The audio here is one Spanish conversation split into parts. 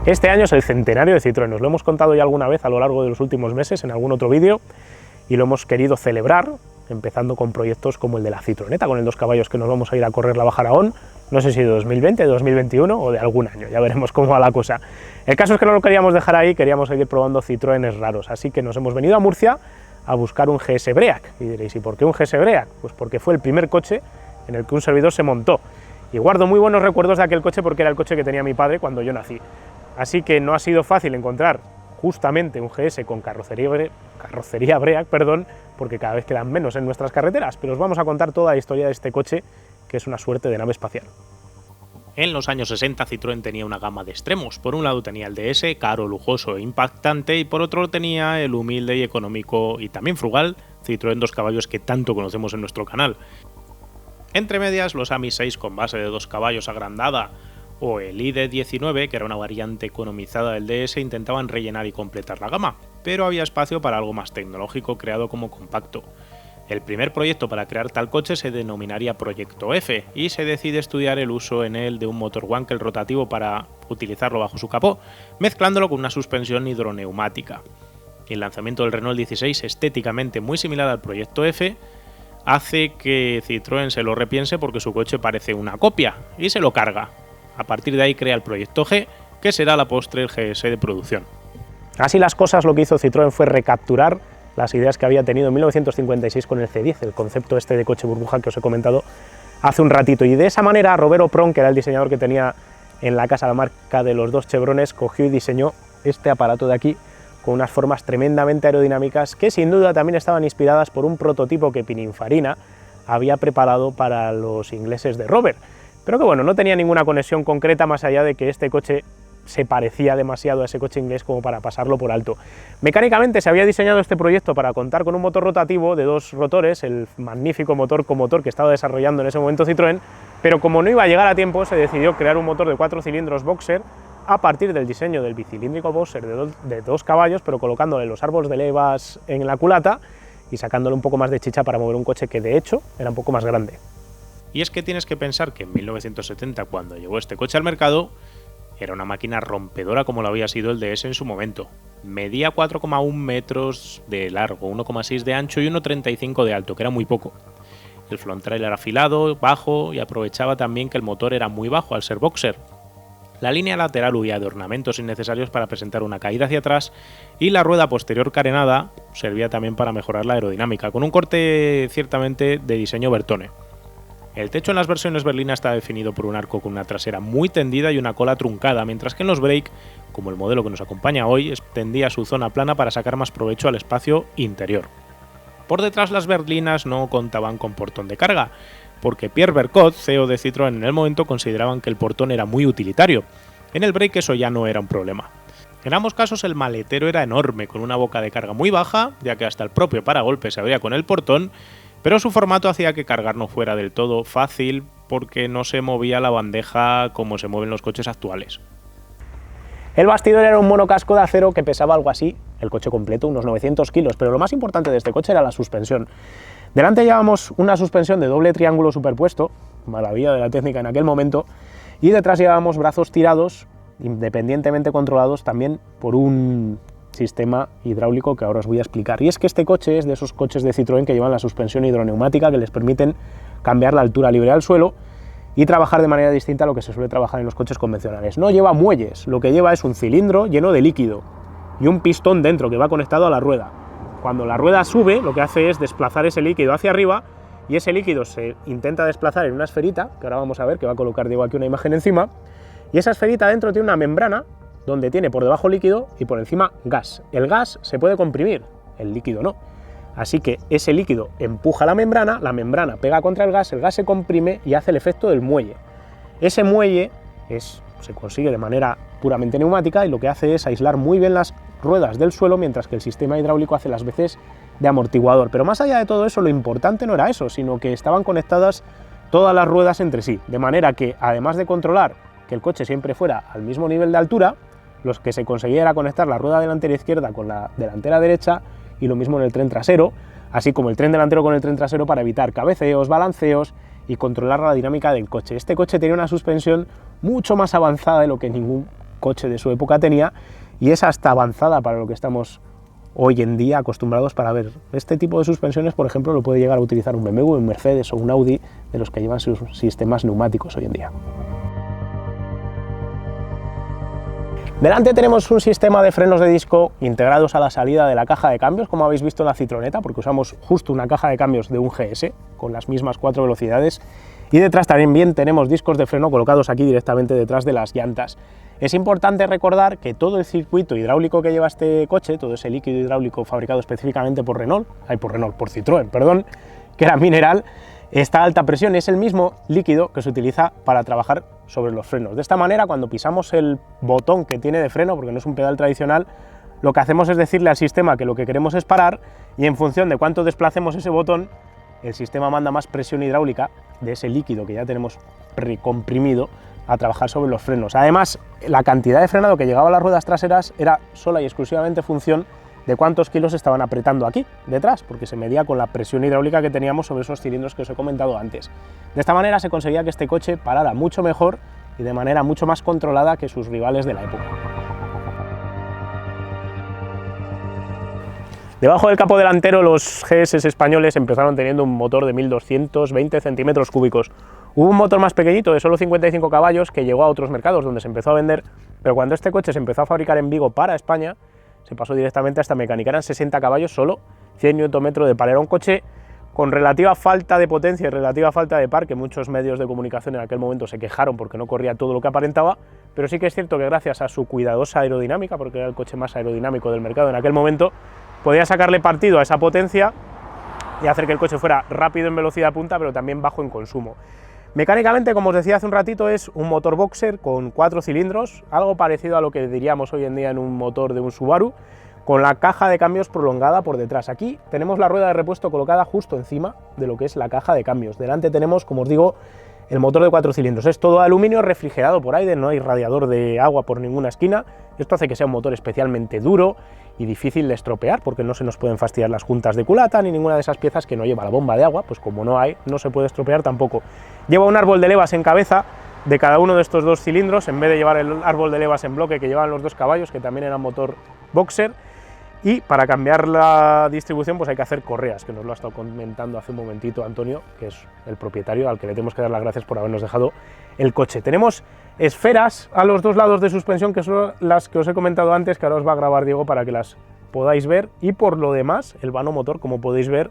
Este año es el centenario de Citroën, os lo hemos contado ya alguna vez a lo largo de los últimos meses en algún otro vídeo y lo hemos querido celebrar, empezando con proyectos como el de la Citroeneta, con el 2 caballos que nos vamos a ir a correr la Baja Aragón, no sé si de 2020, de 2021 o de algún año, ya veremos cómo va la cosa. El caso es que no lo queríamos dejar ahí, queríamos seguir probando Citroënes raros, así que nos hemos venido a Murcia a buscar un GS Break. Y diréis, ¿y por qué un GS Break? Pues porque fue el primer coche en el que un servidor se montó. Y guardo muy buenos recuerdos de aquel coche porque era el coche que tenía mi padre cuando yo nací. Así que no ha sido fácil encontrar justamente un GS con carrocería Break, porque cada vez quedan menos en nuestras carreteras, pero os vamos a contar toda la historia de este coche, que es una suerte de nave espacial. En los años 60 Citroën tenía una gama de extremos. Por un lado tenía el DS, caro, lujoso e impactante, y por otro tenía el humilde y económico y también frugal Citroën 2 caballos que tanto conocemos en nuestro canal. Entre medias, los AMI 6 con base de 2 caballos agrandada o el ID19, que era una variante economizada del DS, intentaban rellenar y completar la gama, pero había espacio para algo más tecnológico creado como compacto. El primer proyecto para crear tal coche se denominaría Proyecto F y se decide estudiar el uso en él de un motor Wankel rotativo para utilizarlo bajo su capó, mezclándolo con una suspensión hidroneumática. El lanzamiento del Renault 16, estéticamente muy similar al Proyecto F, hace que Citroën se lo repiense porque su coche parece una copia y se lo carga. A partir de ahí crea el Proyecto G, que será a la postre el GS de producción. Así las cosas, lo que hizo Citroën fue recapturar las ideas que había tenido en 1956 con el C10, el concepto este de coche burbuja que os he comentado hace un ratito, y de esa manera Robert Opron, que era el diseñador que tenía en la casa la marca de los dos chevrones, cogió y diseñó este aparato de aquí con unas formas tremendamente aerodinámicas que sin duda también estaban inspiradas por un prototipo que Pininfarina había preparado para los ingleses de Robert, pero que bueno, no tenía ninguna conexión concreta más allá de que este coche se parecía demasiado a ese coche inglés como para pasarlo por alto. Mecánicamente se había diseñado este proyecto para contar con un motor rotativo de 2 rotores, el magnífico motor comotor que estaba desarrollando en ese momento Citroën, pero como no iba a llegar a tiempo se decidió crear un motor de 4 cilindros Boxer a partir del diseño del bicilíndrico Boxer de 2 caballos, pero colocándole los árboles de levas en la culata y sacándole un poco más de chicha para mover un coche que de hecho era un poco más grande. Y es que tienes que pensar que en 1970, cuando llegó este coche al mercado, era una máquina rompedora como lo había sido el DS en su momento. Medía 4,1 metros de largo, 1,6 de ancho y 1,35 de alto, que era muy poco. El frontal era afilado, bajo, y aprovechaba también que el motor era muy bajo al ser boxer. La línea lateral huía de ornamentos innecesarios para presentar una caída hacia atrás, y la rueda posterior carenada servía también para mejorar la aerodinámica, con un corte ciertamente de diseño Bertone. El techo en las versiones berlina está definido por un arco con una trasera muy tendida y una cola truncada, mientras que en los Break, como el modelo que nos acompaña hoy, extendía su zona plana para sacar más provecho al espacio interior. Por detrás las berlinas no contaban con portón de carga, porque Pierre Bercot, CEO de Citroën en el momento, consideraban que el portón era muy utilitario. En el Break eso ya no era un problema. En ambos casos el maletero era enorme, con una boca de carga muy baja, ya que hasta el propio paragolpe se abría con el portón, pero su formato hacía que cargar no fuera del todo fácil porque no se movía la bandeja como se mueven los coches actuales. El bastidor era un monocasco de acero que pesaba algo así, el coche completo, unos 900 kilos, pero lo más importante de este coche era la suspensión. Delante llevábamos una suspensión de doble triángulo superpuesto, maravilla de la técnica en aquel momento, y detrás llevábamos brazos tirados, independientemente controlados también por un sistema hidráulico que ahora os voy a explicar. Y es que este coche es de esos coches de Citroën que llevan la suspensión hidroneumática que les permiten cambiar la altura libre al suelo y trabajar de manera distinta a lo que se suele trabajar en los coches convencionales. No lleva muelles, lo que lleva es un cilindro lleno de líquido y un pistón dentro que va conectado a la rueda. Cuando la rueda sube, lo que hace es desplazar ese líquido hacia arriba y ese líquido se intenta desplazar en una esferita, que ahora vamos a ver, que va a colocar Diego aquí una imagen encima, y esa esferita dentro tiene una membrana donde tiene por debajo líquido y por encima gas. El gas se puede comprimir, el líquido no. Así que ese líquido empuja la membrana pega contra el gas se comprime y hace el efecto del muelle. Ese muelle se consigue de manera puramente neumática y lo que hace es aislar muy bien las ruedas del suelo, mientras que el sistema hidráulico hace las veces de amortiguador. Pero más allá de todo eso, lo importante no era eso, sino que estaban conectadas todas las ruedas entre sí, de manera que además de controlar que el coche siempre fuera al mismo nivel de altura, los que se conseguía era conectar la rueda delantera izquierda con la delantera derecha y lo mismo en el tren trasero, así como el tren delantero con el tren trasero para evitar cabeceos, balanceos y controlar la dinámica del coche. Este coche tenía una suspensión mucho más avanzada de lo que ningún coche de su época tenía y es hasta avanzada para lo que estamos hoy en día acostumbrados para ver. Este tipo de suspensiones, por ejemplo, lo puede llegar a utilizar un BMW, un Mercedes o un Audi, de los que llevan sus sistemas neumáticos hoy en día. Delante tenemos un sistema de frenos de disco integrados a la salida de la caja de cambios, como habéis visto en la Citroneta, porque usamos justo una caja de cambios de un GS, con las mismas 4 velocidades, y detrás también tenemos discos de freno colocados aquí directamente detrás de las llantas. Es importante recordar que todo el circuito hidráulico que lleva este coche, todo ese líquido hidráulico fabricado específicamente por Citroën, perdón, que era mineral, está a alta presión, es el mismo líquido que se utiliza para trabajar sobre los frenos. De esta manera, cuando pisamos el botón que tiene de freno, porque no es un pedal tradicional, lo que hacemos es decirle al sistema que lo que queremos es parar y en función de cuánto desplacemos ese botón, el sistema manda más presión hidráulica de ese líquido que ya tenemos precomprimido a trabajar sobre los frenos. Además, la cantidad de frenado que llegaba a las ruedas traseras era sola y exclusivamente función de cuántos kilos estaban apretando aquí detrás, porque se medía con la presión hidráulica que teníamos sobre esos cilindros que os he comentado antes. De esta manera se conseguía que este coche parara mucho mejor y de manera mucho más controlada que sus rivales de la época. Debajo del capó delantero, los GS españoles empezaron teniendo un motor de 1220 centímetros cúbicos. Hubo un motor más pequeñito de solo 55 caballos que llegó a otros mercados donde se empezó a vender, pero cuando este coche se empezó a fabricar en Vigo para España, se pasó directamente a esta mecánica. Eran 60 caballos solo, 100 Nm de par. Era un coche con relativa falta de potencia y relativa falta de par, que muchos medios de comunicación en aquel momento se quejaron porque no corría todo lo que aparentaba, pero sí que es cierto que gracias a su cuidadosa aerodinámica, porque era el coche más aerodinámico del mercado en aquel momento, podía sacarle partido a esa potencia y hacer que el coche fuera rápido en velocidad punta, pero también bajo en consumo. Mecánicamente, como os decía hace un ratito, es un motor boxer con 4 cilindros, algo parecido a lo que diríamos hoy en día en un motor de un Subaru, con la caja de cambios prolongada por detrás. Aquí tenemos la rueda de repuesto colocada justo encima de lo que es la caja de cambios. Delante tenemos, como os digo, el motor de 4 cilindros. Es todo aluminio refrigerado por aire, no hay radiador de agua por ninguna esquina. Esto hace que sea un motor especialmente duro y difícil de estropear, porque no se nos pueden fastidiar las juntas de culata ni ninguna de esas piezas que no lleva la bomba de agua, pues como no hay, no se puede estropear tampoco. Lleva un árbol de levas en cabeza de cada uno de estos 2 cilindros, en vez de llevar el árbol de levas en bloque que llevaban los 2 caballos, que también era motor boxer. Y para cambiar la distribución pues hay que hacer correas, que nos lo ha estado comentando hace un momentito Antonio, que es el propietario al que le tenemos que dar las gracias por habernos dejado el coche. Tenemos esferas a los 2 lados de suspensión, que son las que os he comentado antes, que ahora os va a grabar Diego para que las podáis ver, y por lo demás el vano motor, como podéis ver,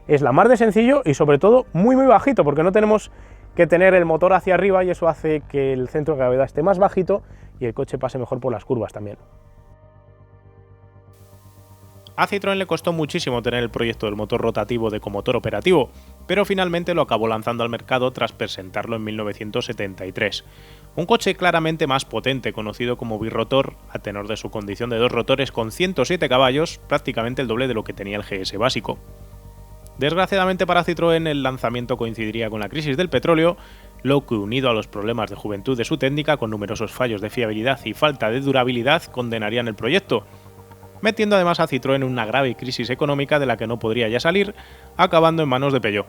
es la mar de sencillo y sobre todo muy bajito, porque no tenemos que tener el motor hacia arriba y eso hace que el centro de gravedad esté más bajito y el coche pase mejor por las curvas también. A Citroën le costó muchísimo tener el proyecto del motor rotativo de comotor operativo, pero finalmente lo acabó lanzando al mercado tras presentarlo en 1973. Un coche claramente más potente, conocido como birrotor, a tenor de su condición de 2 rotores con 107 caballos, prácticamente el doble de lo que tenía el GS básico. Desgraciadamente para Citroën el lanzamiento coincidiría con la crisis del petróleo, lo que unido a los problemas de juventud de su técnica, con numerosos fallos de fiabilidad y falta de durabilidad, condenarían el proyecto, metiendo además a Citroën en una grave crisis económica de la que no podría ya salir, acabando en manos de Peugeot.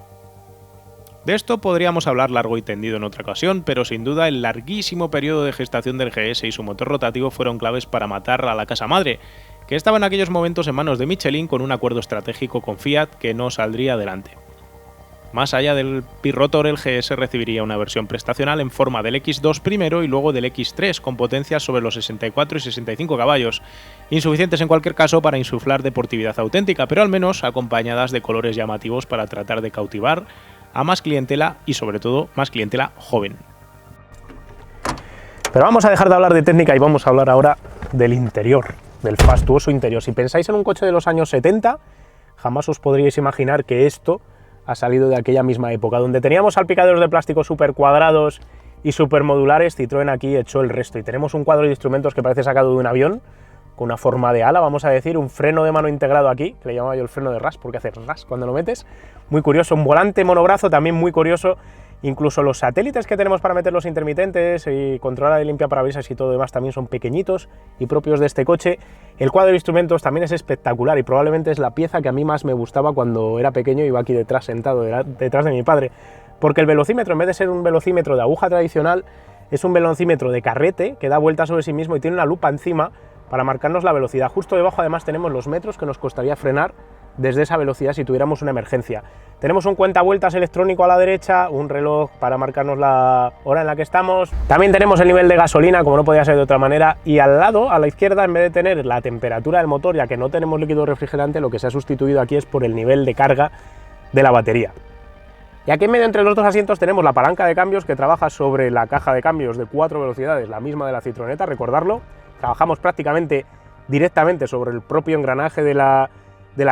De esto podríamos hablar largo y tendido en otra ocasión, pero sin duda el larguísimo periodo de gestación del GS y su motor rotativo fueron claves para matar a la casa madre, que estaba en aquellos momentos en manos de Michelin con un acuerdo estratégico con Fiat que no saldría adelante. Más allá del birrotor, el GS recibiría una versión prestacional en forma del X2 primero y luego del X3 con potencias sobre los 64 y 65 caballos, insuficientes en cualquier caso para insuflar deportividad auténtica, pero al menos acompañadas de colores llamativos para tratar de cautivar a más clientela y sobre todo más clientela joven. Pero vamos a dejar de hablar de técnica y vamos a hablar ahora del interior, del fastuoso interior. Si pensáis en un coche de los años 70, jamás os podríais imaginar que esto ha salido de aquella misma época, donde teníamos salpicaderos de plástico súper cuadrados y súper modulares. Citroën aquí echó el resto y tenemos un cuadro de instrumentos que parece sacado de un avión, con una forma de ala, vamos a decir, un freno de mano integrado aquí, que le llamaba yo el freno de ras, porque hace ras cuando lo metes, muy curioso, un volante monobrazo también muy curioso, Incluso los satélites que tenemos para meter los intermitentes y controlar de limpia parabrisas y todo demás también son pequeñitos y propios de este coche. El cuadro de instrumentos también es espectacular y probablemente es la pieza que a mí más me gustaba cuando era pequeño y iba aquí detrás sentado, detrás de mi padre. Porque el velocímetro, en vez de ser un velocímetro de aguja tradicional, es un velocímetro de carrete que da vueltas sobre sí mismo y tiene una lupa encima para marcarnos la velocidad. Justo debajo además tenemos los metros que nos costaría frenar desde esa velocidad si tuviéramos una emergencia. Tenemos un cuentavueltas electrónico a la derecha, un reloj para marcarnos la hora en la que estamos. También tenemos el nivel de gasolina, como no podía ser de otra manera, y al lado, a la izquierda, en vez de tener la temperatura del motor, ya que no tenemos líquido refrigerante, lo que se ha sustituido aquí es por el nivel de carga de la batería. Y aquí en medio, entre los dos asientos, tenemos la palanca de cambios que trabaja sobre la caja de cambios de 4 velocidades, la misma de la Citroeneta, recordarlo. Trabajamos prácticamente directamente sobre el propio engranaje de la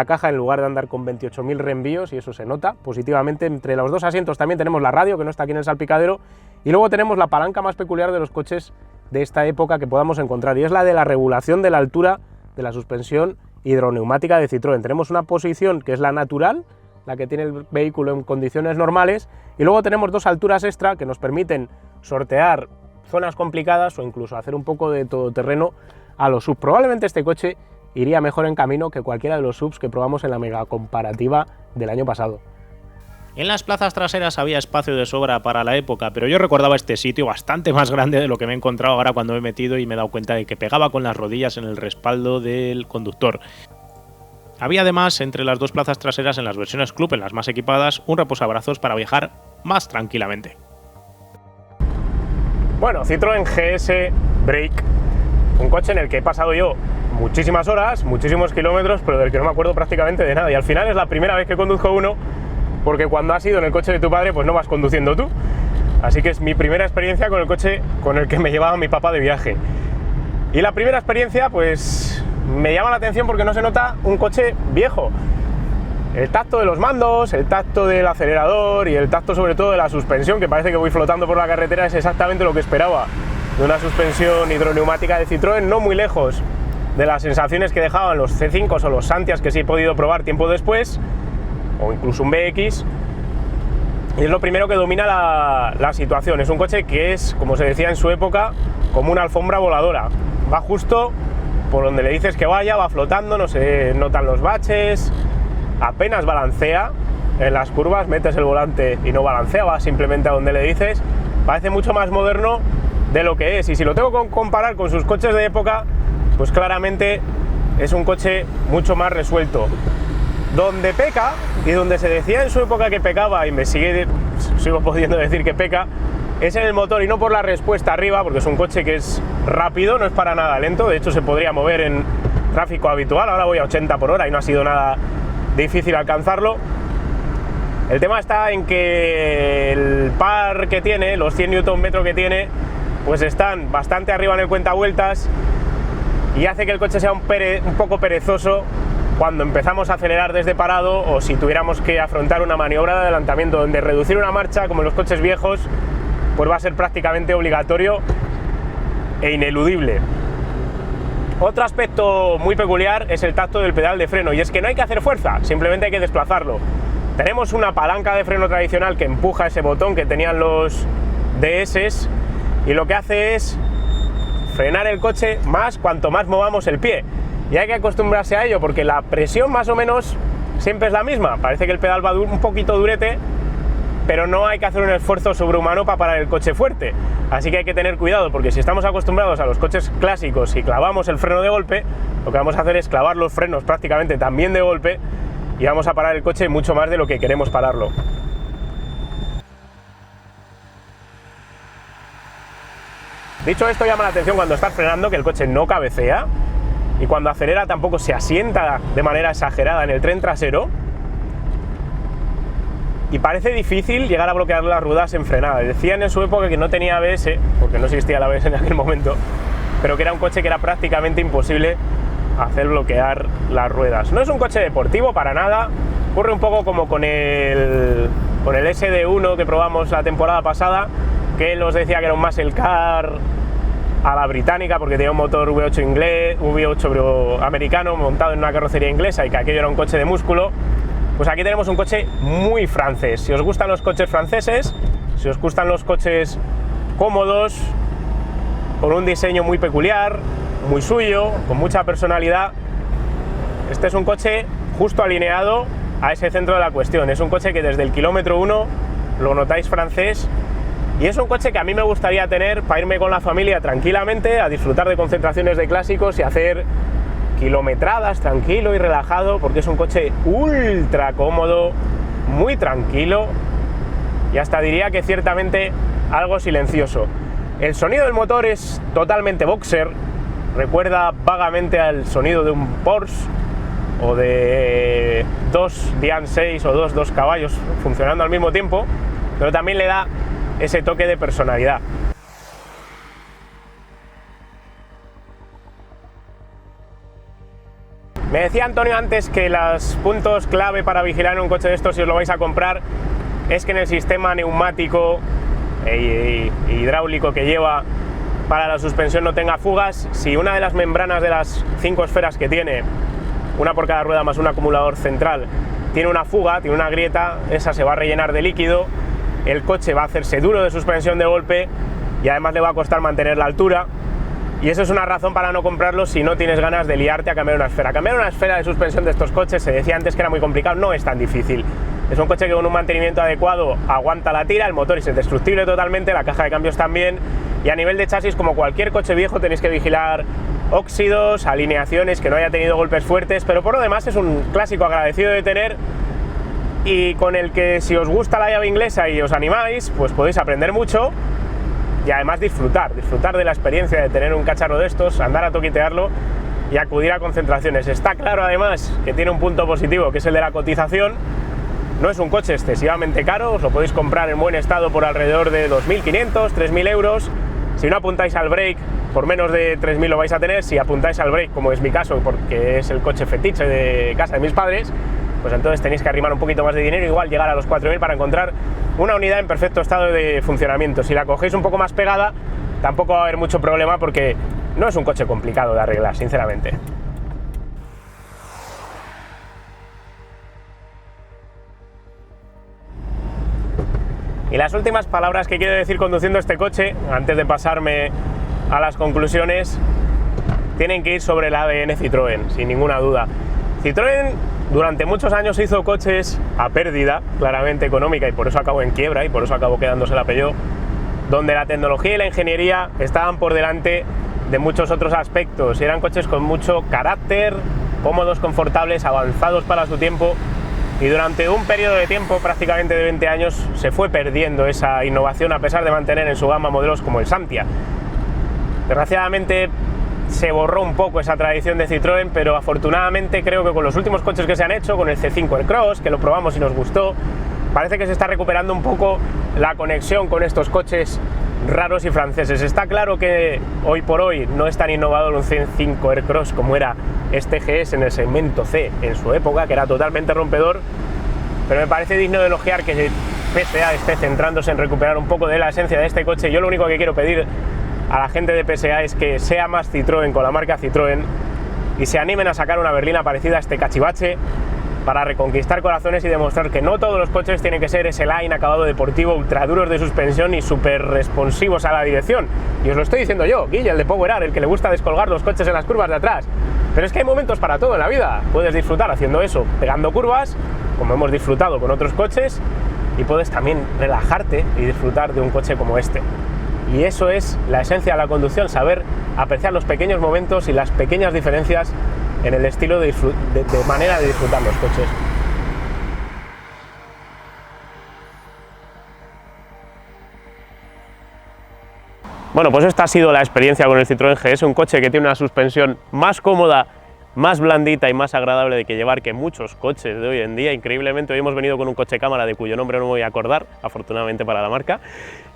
caja en lugar de andar con 28.000 reenvíos, y eso se nota positivamente. Entre los dos asientos también tenemos la radio, que no está aquí en el salpicadero, y luego tenemos la palanca más peculiar de los coches de esta época que podamos encontrar, y es la de la regulación de la altura de la suspensión hidroneumática de Citroën. Tenemos una posición que es la natural, la que tiene el vehículo en condiciones normales, y luego tenemos dos alturas extra que nos permiten sortear zonas complicadas o incluso hacer un poco de todoterreno a los SUV. Probablemente este coche iría mejor en camino que cualquiera de los SUVs que probamos en la mega comparativa del año pasado. En las plazas traseras había espacio de sobra para la época, pero yo recordaba este sitio bastante más grande de lo que me he encontrado ahora cuando me he metido y me he dado cuenta de que pegaba con las rodillas en el respaldo del conductor. Había además, entre las dos plazas traseras en las versiones Club, en las más equipadas, un reposabrazos para viajar más tranquilamente. Bueno, Citroën GS Break, un coche en el que he pasado yo muchísimas horas, muchísimos kilómetros, pero del que no me acuerdo prácticamente de nada, y al final es la primera vez que conduzco uno, porque cuando has ido en el coche de tu padre pues no vas conduciendo tú, así que es mi primera experiencia con el coche con el que me llevaba mi papá de viaje. Y la primera experiencia pues me llama la atención porque no se nota un coche viejo. El tacto de los mandos, el tacto del acelerador y el tacto sobre todo de la suspensión, que parece que voy flotando por la carretera, es exactamente lo que esperaba de una suspensión hidroneumática de Citroën, no muy lejos de las sensaciones que dejaban los C5 o los Santias que sí he podido probar tiempo después, o incluso un BX, y es lo primero que domina la situación. Es un coche que es, como se decía en su época, como una alfombra voladora. Va justo por donde le dices que vaya, va flotando, no se notan los baches, apenas balancea en las curvas, metes el volante y no balancea, va simplemente a donde le dices. Parece mucho más moderno de lo que es, y si lo tengo que comparar con sus coches de época, pues claramente es un coche mucho más resuelto. Donde peca, y donde se decía en su época que pecaba, y sigo pudiendo decir que peca, es en el motor y no por la respuesta arriba, porque es un coche que es rápido, no es para nada lento, de hecho se podría mover en tráfico habitual. Ahora voy a 80 por hora y no ha sido nada difícil alcanzarlo. El tema está en que el par que tiene, los 100 Nm que tiene, pues están bastante arriba en el cuentavueltas y hace que el coche sea un poco perezoso cuando empezamos a acelerar desde parado, o si tuviéramos que afrontar una maniobra de adelantamiento, donde reducir una marcha, como en los coches viejos, pues va a ser prácticamente obligatorio e ineludible. Otro aspecto muy peculiar es el tacto del pedal de freno, y es que no hay que hacer fuerza, simplemente hay que desplazarlo. Tenemos una palanca de freno tradicional que empuja ese botón que tenían los DS, y lo que hace es frenar el coche más cuanto más movamos el pie, y hay que acostumbrarse a ello porque la presión más o menos siempre es la misma. Parece que el pedal va un poquito durete, pero no hay que hacer un esfuerzo sobrehumano para parar el coche fuerte, así que hay que tener cuidado, porque si estamos acostumbrados a los coches clásicos y clavamos el freno de golpe, lo que vamos a hacer es clavar los frenos prácticamente también de golpe, y vamos a parar el coche mucho más de lo que queremos pararlo. Dicho esto, llama la atención cuando estás frenando que el coche no cabecea, y cuando acelera tampoco se asienta de manera exagerada en el tren trasero, y parece difícil llegar a bloquear las ruedas en frenada. Decían en su época que no tenía ABS, porque no existía el ABS en aquel momento, pero que era un coche que era prácticamente imposible hacer bloquear las ruedas. No es un coche deportivo para nada, ocurre un poco como con el SD1 que probamos la temporada pasada, que él os decía que era un muscle car a la británica porque tenía un motor V8 americano montado en una carrocería inglesa, y que aquello era un coche de músculo. Pues aquí tenemos un coche muy francés. Si os gustan los coches franceses, Si os gustan los coches cómodos, con un diseño muy peculiar, muy suyo, con mucha personalidad, este es un coche justo alineado a ese centro de la cuestión. Es un coche que desde el kilómetro 1 lo notáis francés, y es un coche que a mí me gustaría tener para irme con la familia tranquilamente a disfrutar de concentraciones de clásicos y hacer kilometradas tranquilo y relajado, porque es un coche ultra cómodo, muy tranquilo y hasta diría que ciertamente algo silencioso. El sonido del motor es totalmente boxer, recuerda vagamente al sonido de un Porsche o de dos Dian 6 o dos caballos funcionando al mismo tiempo, pero también le da ese toque de personalidad. Me decía Antonio antes que los puntos clave para vigilar en un coche de estos, si os lo vais a comprar, es que en el sistema neumático e hidráulico que lleva para la suspensión no tenga fugas. Si una de las membranas de las 5 esferas que tiene, una por cada rueda más un acumulador central, tiene una fuga, tiene una grieta, esa se va a rellenar de líquido, el coche va a hacerse duro de suspensión de golpe y además le va a costar mantener la altura. Y eso es una razón para no comprarlo si no tienes ganas de liarte a cambiar una esfera. Cambiar una esfera de suspensión de estos coches, se decía antes que era muy complicado, no es tan difícil. Es un coche que con un mantenimiento adecuado aguanta la tira, el motor es indestructible totalmente, la caja de cambios también, y a nivel de chasis, como cualquier coche viejo, tenéis que vigilar óxidos, alineaciones, que no haya tenido golpes fuertes, pero por lo demás es un clásico agradecido de tener y con el que, si os gusta la llave inglesa y os animáis, pues podéis aprender mucho. Y además disfrutar de la experiencia de tener un cacharro de estos, andar a toquitearlo y acudir a concentraciones. Está claro además que tiene un punto positivo, que es el de la cotización. No es un coche excesivamente caro, os lo podéis comprar en buen estado por alrededor de 2.500, 3.000 euros. Si no apuntáis al break, por menos de 3.000 lo vais a tener. Si apuntáis al break, como es mi caso, porque es el coche fetiche de casa de mis padres, pues entonces tenéis que arrimar un poquito más de dinero, igual llegar a los 4.000 para encontrar una unidad en perfecto estado de funcionamiento. Si la cogéis un poco más pegada, tampoco va a haber mucho problema, porque no es un coche complicado de arreglar, sinceramente. Y las últimas palabras que quiero decir conduciendo este coche, antes de pasarme a las conclusiones, tienen que ir sobre el ADN Citroën, sin ninguna duda. Citroën durante muchos años hizo coches a pérdida, claramente económica, y por eso acabó en quiebra y por eso acabó quedándose la Peugeot, donde la tecnología y la ingeniería estaban por delante de muchos otros aspectos, y eran coches con mucho carácter, cómodos, confortables, avanzados para su tiempo, y durante un periodo de tiempo, prácticamente de 20 años, se fue perdiendo esa innovación, a pesar de mantener en su gama modelos como el Santia. Desgraciadamente se borró un poco esa tradición de Citroën, pero afortunadamente creo que con los últimos coches que se han hecho, con el C5 Aircross, que lo probamos y nos gustó, parece que se está recuperando un poco la conexión con estos coches raros y franceses. Está claro que hoy por hoy no es tan innovador un C5 Aircross como era este GS en el segmento C en su época, que era totalmente rompedor, pero me parece digno de elogiar que PSA esté centrándose en recuperar un poco de la esencia de este coche. Yo lo único que quiero pedir a la gente de PSA es que sea más Citroën con la marca Citroën y se animen a sacar una berlina parecida a este cachivache para reconquistar corazones y demostrar que no todos los coches tienen que ser ese line acabado deportivo, ultra duros de suspensión y súper responsivos a la dirección. Y os lo estoy diciendo yo, Guille, el de Power Art, el que le gusta descolgar los coches en las curvas de atrás. Pero es que hay momentos para todo en la vida. Puedes disfrutar haciendo eso, pegando curvas, como hemos disfrutado con otros coches, y puedes también relajarte y disfrutar de un coche como este. Y eso es la esencia de la conducción, saber apreciar los pequeños momentos y las pequeñas diferencias en el estilo de manera de disfrutar los coches. Bueno, pues esta ha sido la experiencia con el Citroën GS, un coche que tiene una suspensión más cómoda, más blandita y más agradable de que llevar que muchos coches de hoy en día. Increíblemente, hoy hemos venido con un coche cámara de cuyo nombre no me voy a acordar, afortunadamente para la marca,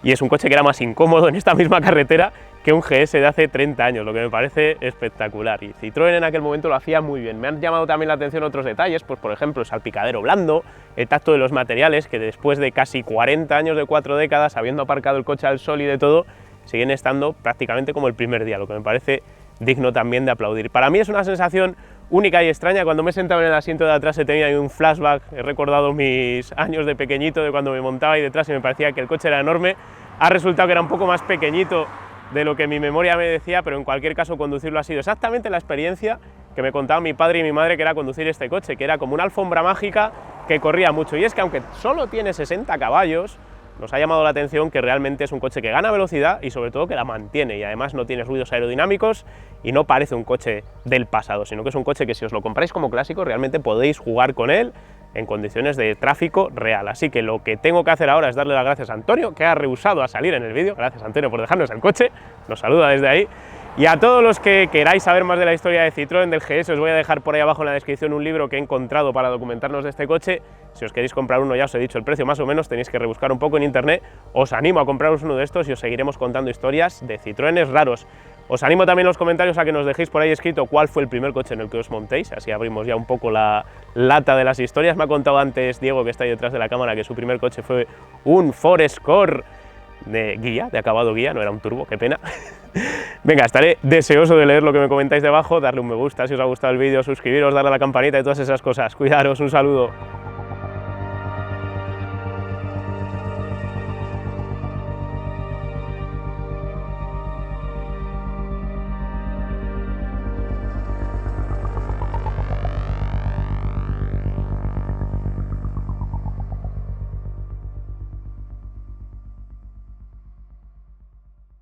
y es un coche que era más incómodo en esta misma carretera que un GS de hace 30 años, lo que me parece espectacular. Y Citroën en aquel momento lo hacía muy bien. Me han llamado también la atención otros detalles, pues por ejemplo el salpicadero blando, el tacto de los materiales, que después de casi 40 años, de 4 décadas, habiendo aparcado el coche al sol y de todo, siguen estando prácticamente como el primer día, lo que me parece digno también de aplaudir. Para mí es una sensación única y extraña. Cuando me he sentado en el asiento de atrás he tenido ahí un flashback, he recordado mis años de pequeñito, de cuando me montaba ahí detrás y me parecía que el coche era enorme. Ha resultado que era un poco más pequeñito de lo que mi memoria me decía, pero en cualquier caso conducirlo ha sido exactamente la experiencia que me contaban mi padre y mi madre, que era conducir este coche, que era como una alfombra mágica que corría mucho. Y es que aunque solo tiene 60 caballos, nos ha llamado la atención que realmente es un coche que gana velocidad y sobre todo que la mantiene, y además no tiene ruidos aerodinámicos y no parece un coche del pasado, sino que es un coche que si os lo compráis como clásico realmente podéis jugar con él en condiciones de tráfico real. Así que lo que tengo que hacer ahora es darle las gracias a Antonio, que ha rehusado a salir en el vídeo. Gracias, Antonio, por dejarnos el coche, nos saluda desde ahí. Y a todos los que queráis saber más de la historia de Citroën, del GS, os voy a dejar por ahí abajo en la descripción un libro que he encontrado para documentarnos de este coche. Si os queréis comprar uno, ya os he dicho el precio más o menos, tenéis que rebuscar un poco en internet. Os animo a compraros uno de estos y os seguiremos contando historias de Citroënes raros. Os animo también en los comentarios a que nos dejéis por ahí escrito cuál fue el primer coche en el que os montéis, así abrimos ya un poco la lata de las historias. Me ha contado antes Diego, que está ahí detrás de la cámara, que su primer coche fue un Ford Escort de guía, de acabado guía, no era un turbo, qué pena. Venga, estaré deseoso de leer lo que me comentáis debajo, darle un me gusta si os ha gustado el vídeo, suscribiros, darle a la campanita y todas esas cosas. Cuidaros, un saludo.